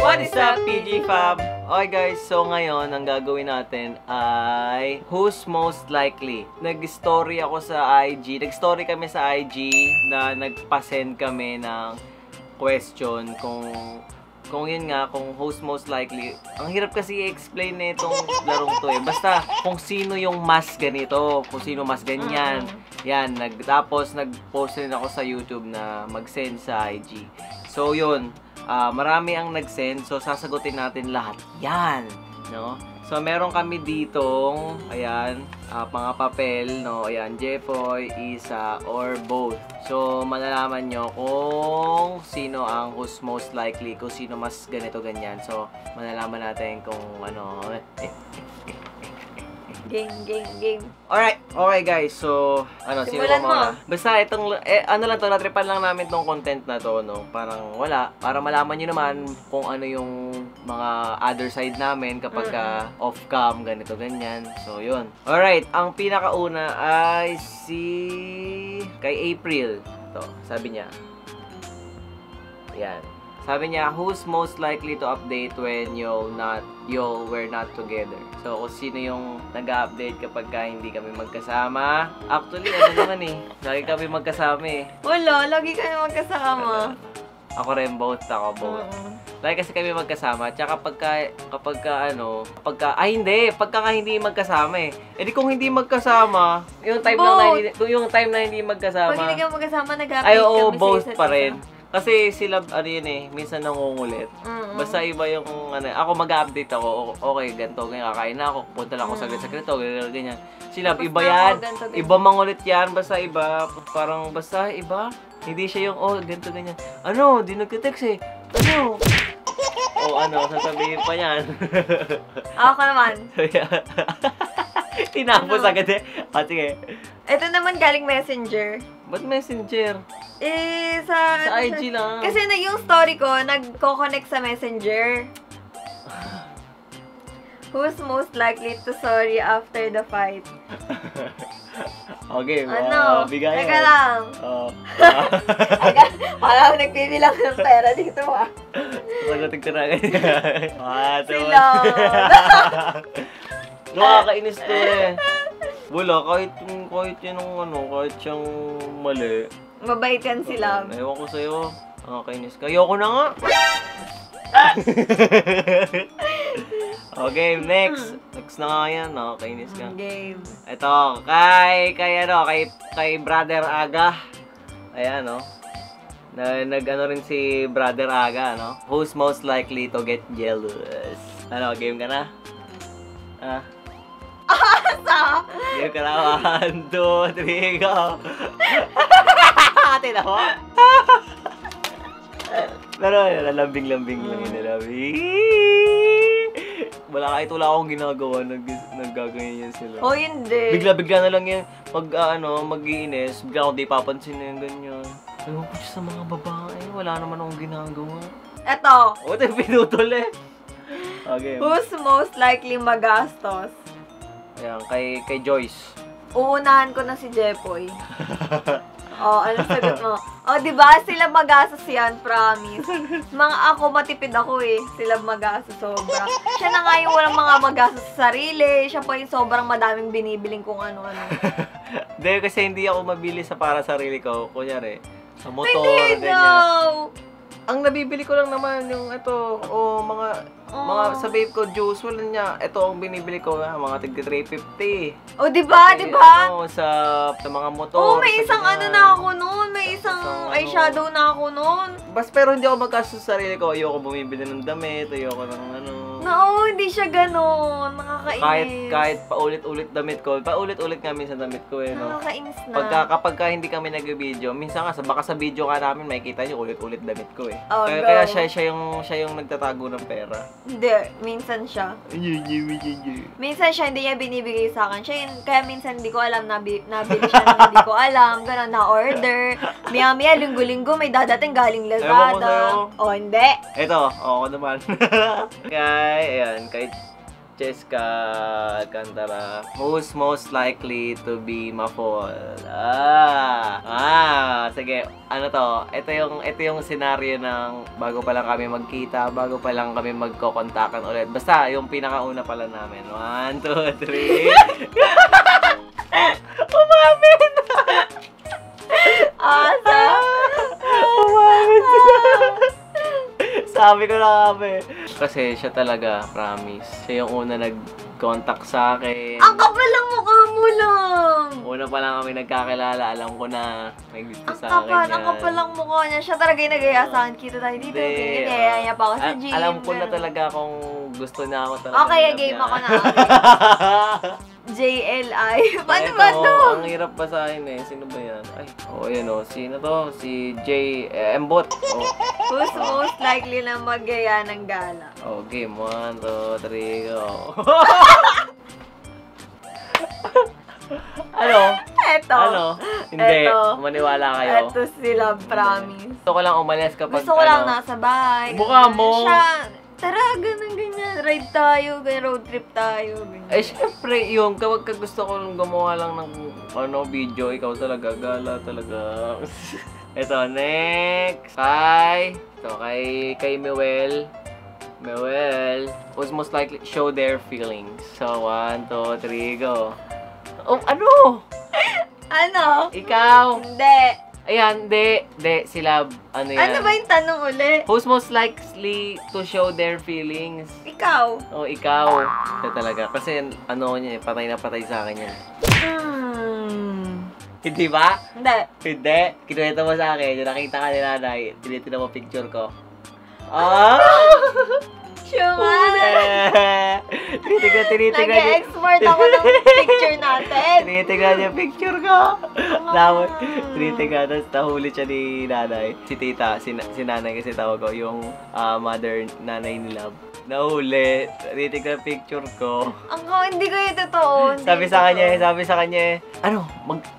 What is up, PG Fam? Okay guys, so ngayon, ang gagawin natin ay Who's Most Likely. Nag-story ako sa IG. Nag-story kami sa IG na nagpa-send kami ng question kung yun nga, kung who's most likely. Ang hirap kasi i-explain na itong larong to eh. Basta kung sino yung mas ganito, kung sino mas ganyan. Yan, tapos nag-post rin ako sa YouTube na mag-send sa IG. So yun, marami ang nag-send, so sasagutin natin lahat yan, no? So meron kami ditong, ayan, mga papel, no? Ayan, Jeffoy, Isa, or both. So malalaman nyo kung sino ang who's most likely, kung sino mas ganito ganyan. So malalaman natin kung ano. Game. Alright, okay guys, so, sino Simulan mo? mo. Basta itong, ano lang to, natripan lang namin tong content na to, no? Parang wala, para malaman nyo naman kung ano yung mga other side namin kapag off-cam, ganito, ganyan. So, yun. Alright, ang pinakauna ay kay April. To, sabi niya. Yan. Sabi niya, who's most likely to update when y'all were not together? So, kung sino yung nag-update kapag hindi kami magkasama. Actually, ano naman eh. Lagi kami magkasama eh. Wala, lagi kayo magkasama. Ako rin, both. Lagi kasi kami magkasama. Tsaka pagka hindi magkasama eh. Eh di kung hindi magkasama, yung time na hindi magkasama. Pag hindi ka magkasama, nag-update ay, oo, kami both sa isa't pa rin. isa. Kasi sila, minsan nangungulit. Basta iba yung, ako mag-update ako, okay, ganito, ganyan, kakain na ako, punta lang ako sa ganito, ganyan. Sila, Tapos iba yan, iba mangulit yan, basta iba, parang basta iba. Hindi siya yung, ganito, ganyan. Ano, di nagka-text eh. Ano? Sasabihin pa yan. Ako naman. Tinapos agad eh. Sige. Ito naman galing Messenger. Ba't Messenger? Sa IG lang. Kasi yung story ko, nagko-connect sa Messenger. Who's most likely to sorry after the fight? Okay, bigay. Teka lang. Parang nagbibilang ng pera dito Sagutin ko na ganyan. Sila. Nakakainis to eh. Wala, kahit siyang mali. Mabait yan sila. Ewan ko sa'yo. Nakakainis ka. Ayoko na nga. Okay, next. Next na nga yan. Nakakainis ka. Game. Ito, kay Brother Aga. Ayan, no? Nag-ano rin si Brother Aga, no? Who's most likely to get jealous? Ano, game ka na? Game ka na. 1, 2, 3, go! Tina mo? Pero, lambing-lambing lang yun. Wala kahit wala akong ginagawa, naggaganyan yan sila. Oh, hindi. Bigla-bigla na lang yung mag-iinis, bigla akong di papansin na yung ganyan. Ewan ko siya sa mga babae, wala naman akong ginagawa. Eto. O, ito yung pinutol eh. Okay. Who's most likely magastos? Ayan, kay Joyce. Uunahan ko na si Jeffoy. Anong sagot mo? Diba? Sila magastos yan, promise. Ako, matipid ako eh. Sila magastos sobra. Siya na nga yung walang mga magastos sa sarili. Siya pa yung sobrang madaming binibiling kung ano-ano. Hindi, kasi hindi ako mabili para sarili ko. Kunyari, sa motor, hindi ganyan. Ang nabibili ko lang naman yung mga sa babe ko, juice, wala niya. Ito ang binibili ko, mga tigti 350. Diba? Sa mga motor. May isang na ako noon. May isang eyeshadow na ako noon. Pero hindi ako magkastos sa sarili ko. Ayoko bumibili ng damit, ayoko ng No, hindi siya ganon. Nakakainis. Kahit paulit-ulit damit ko. Paulit-ulit nga minsan damit ko eh, no? Nakakainis na. Kapag hindi kami nag-video, minsan nga, baka sa video ka namin, makikita nyo ulit-ulit damit ko eh. Kaya siya yung nagtatago ng pera. Hindi, minsan siya. Minsan siya, hindi niya binibigay sa akin. Kaya minsan hindi ko alam, nabili siya na hindi ko alam. Ganon, na-order. Maya-maya, linggo-linggo, may dadating galing Lazada. Ewan ko sa'yo. Hindi. Ito, ako naman. Ayan, kay Francesca Alcantara. Who's most likely to be ma-fall? Sige. Ano to? Ito yung scenario ng bago pa lang kami magkita, bago pa lang kami magkokontakan ulit. Basta, yung pinakauna pala namin. 1, 2, 3. Umamit! Asa? Umamit sila. Sabi ko na kami. Kasi siya talaga, promise. Siya yung una nag-contact sa akin. Ang kapal lang mukha mo lang. Una pa lang kami nagkakilala, alam ko na may gusto Ang sa akin kapal, yan. ang kapal lang mukha niya. Siya talaga yung nag-aya sa akin. Kita tayo dito. Ginigaya niya pa ako sa gym. Alam ko na talaga kung gusto niya ako talaga. Okay, game ako na. JLI. Paano ba to? Ang hirap basahin eh. Sino ba yan? Ay, yan sino to? Si J. Mbot. Who's most likely na mag-gaya ng gala? Game. 1, 2, 3, go. Ano? Eto. Ano? Hindi. Eto. Maniwala kayo. Eto sila, promise. Gusto ko lang umalis kapag Gusto ko lang nasa bahay. Mukha mo. Siya, tara, ganun, ganyan. Ride tayo, ganyan, road trip tayo. Ganyan. Eh, syempre, yung kapag gusto ko lang gumawa lang ng video, ikaw talaga, gala talaga. Ito, next. Kay Mewel. Who's most likely show their feelings. So, 1, 2, 3, go. Ano? Ano? Ikaw. Hindi. Ayan, hindi. Sila, ano yan? Ano ba yung tanong uli? Who's most likely to show their feelings? Ikaw. Ikaw. Ito talaga. Kasi, niya patay na patay sa akin yan. Hindi ba? Hindi. Kinuwento mo sa akin. Yung nakita ka ni nanay, tinitin mo picture ko. Tinitignan niya. Nag-export ako ng picture natin. Tinitignan niya picture ko. Tapos, tinitignan. Tapos, nahuli siya ni nanay. Si tita, si nanay kasi tawag ko. Yung mother, nanay ni Love. Nahuli. Tinitignan picture ko. Hindi ko yung totoo. Sabi sa kanya,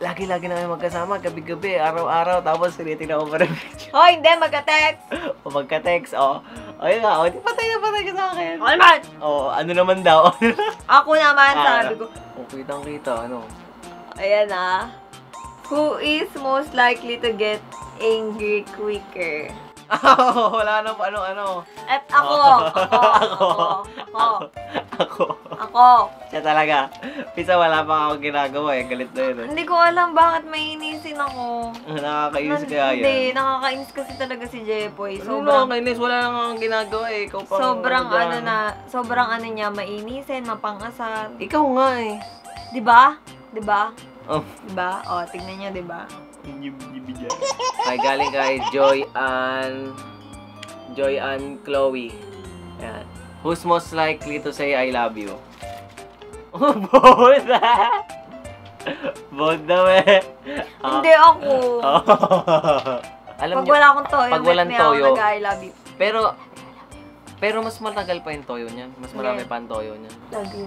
lagi-lagi na kayo magkasama, gabi-gabi, araw-araw. Tapos, tinitignan ko pa rin picture. Hindi, magka-text. Magka-text, ayun nga, di patay na patay ka sa akin. Ano naman? Ano naman daw? Ako naman, sabi ko. Kitang-kita, ano? Ayan Who is most likely to get angry quicker? Wala na pa, ano? At ako. Siya talaga. Pisa wala pa ako ginagawa galit na yun. Hindi ko alam bakit mainisin ako. Nakakainis kaya yan. Hindi, nakakainis kasi talaga si Jepoy. Nakakainis, wala lang akong ginagawa Ikaw pa. Sobrang ano niya, mainisin, mapangasar. Ikaw nga Diba? Oh. Diba? Tignan niyo, diba? Ay, galing kay Joy Ann Chloe. Yan. Who's most likely to say I love you? Both! Both daw Hindi ako. Alam Pag wala akong toyo, pag walang ako toyo, nag-I love you. Pero mas matagal pa yung toyo niyan. Mas marami pa ang toyo niyan. Love you.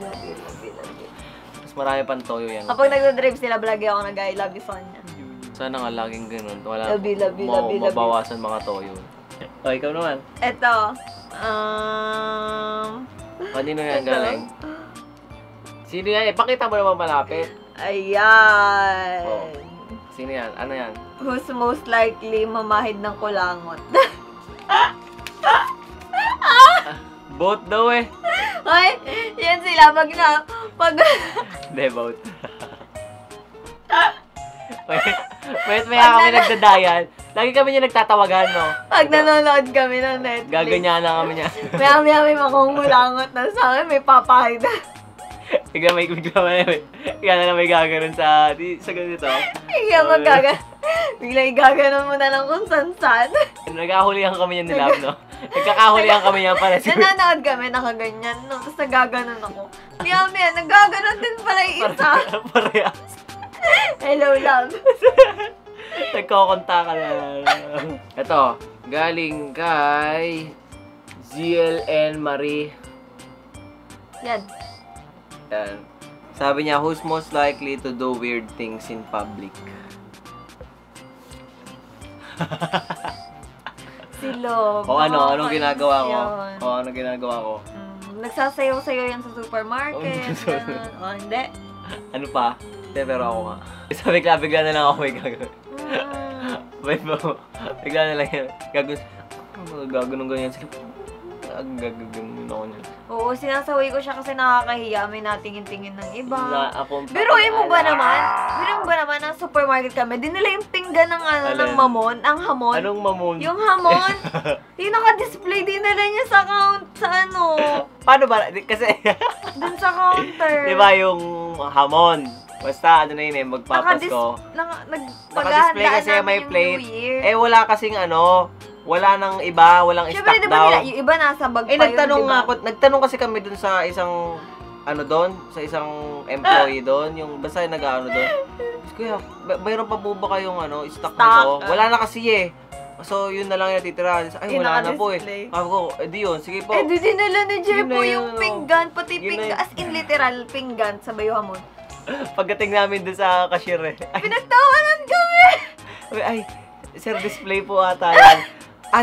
Mas marami pa ang toyo yan. Kapag nagdadrive sila, lagi ako nag-I love you sa kanya. Sana nga laging ganun. Wala Love you. mabawasan mga toyo. Ikaw naman. Eto. Kanino yan galing? Sino yan? Ipakita mo naman malapit. Ayan. Sino yan? Ano yan? Who's most likely mamahid ng kulangot? Both daw Ay, yan sila. Pag Hindi, both. May kami nagdadayan. Lagi kami niya nagtatawagan, no? Pag nanonood kami ng Netflix. Gaganyan na kami niya. Maya may makungulangot na sa akin, may papahid na. Bigla na may gaganon sa ganito. Bigla igaganon mo na lang kung san-san. Nagkahulihan kami yan ni Love, no? Nagkakahulihan kami yan para sa... Nanonood kami, nakaganyan, no? Tapos nagaganon ako. Maya, nagaganon din pala yung isa. Parehas. Hello, Love. Nagkokonta ka na. Ito, galing kay ZLN Marie. Yan. Sabi niya, who's most likely to do weird things in public? Si Love. Anong ginagawa ko? Anong ginagawa ko? Nagsasayaw-sayaw yan sa supermarket. Ganun. Oh, hindi. Ano pa? Hindi, pero ako nga. Sabi bigla na lang ako may gagawin. Bigla na lang yan. Gagawin ganyan sila. Gagawin ako niya. Oo, sinasaway ko siya kasi nakakahiya. May natingin-tingin ng iba. Biruin mo ba naman, ang supermarket kami, dinala yung pinggan ng ng mamon, ang hamon. Anong mamon? Yung hamon. Yung naka-display, dinala niya sa Paano ba? Kasi, dun sa counter. di ba yung hamon? Basta, ano na yun magpapasko. Naka-display kasi may plate. Wala kasing wala nang iba, walang Siyempre, stock daw. Yung iba nasa bag pa yun, nagtanong kasi kami dun sa isang, sa isang employee doon, yung basta nag-ano doon. Kuya, mayroon pa po ba kayong stock nito? Wala na kasi eh. So, yun na lang yung titira. Ay, wala na po eh. Sabi ko, di yun, sige po. Di dinala ni Jepo yung pinggan, pati pinggan, as in literal pinggan sa Bayuhamon. Pagdating namin dun sa cashier eh. Pinagtawanan kami! Ay, sir, display po ata yan.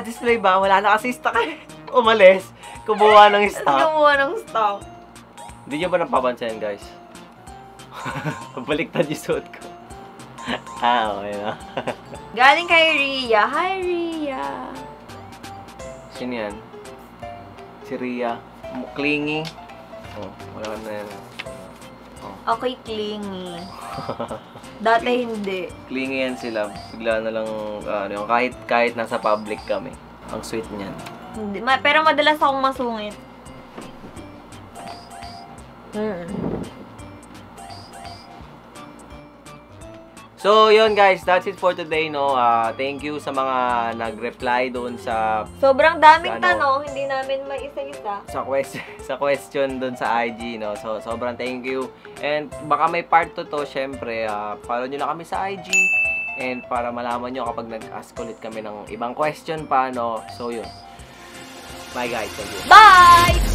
Display ba? Wala na kasi stock eh. Umalis. Kumuha ng stock. Hindi nyo ba napapansin, guys? Baliktad yung suot ko. Okay na. Galing kay Rhea. Hi, Rhea. Sino yan? Si Rhea. Clingy. Wala na yan. Okay, clingy. Dati hindi. Clingy yan sila. Bigla na lang, kahit nasa public kami. Ang sweet niyan. Hindi, pero madalas akong masungit. So, yun guys, that's it for today, no? Thank you sa mga nag-reply doon sa... Sobrang daming tanong, hindi namin maisa-isa. Sa question doon sa IG, no? So, sobrang thank you. And baka may part 2 to, syempre, follow nyo na kami sa IG. And para malaman nyo kapag nag-ask ulit kami ng ibang question pa, no? So, yun. Bye guys. Thank you. Bye!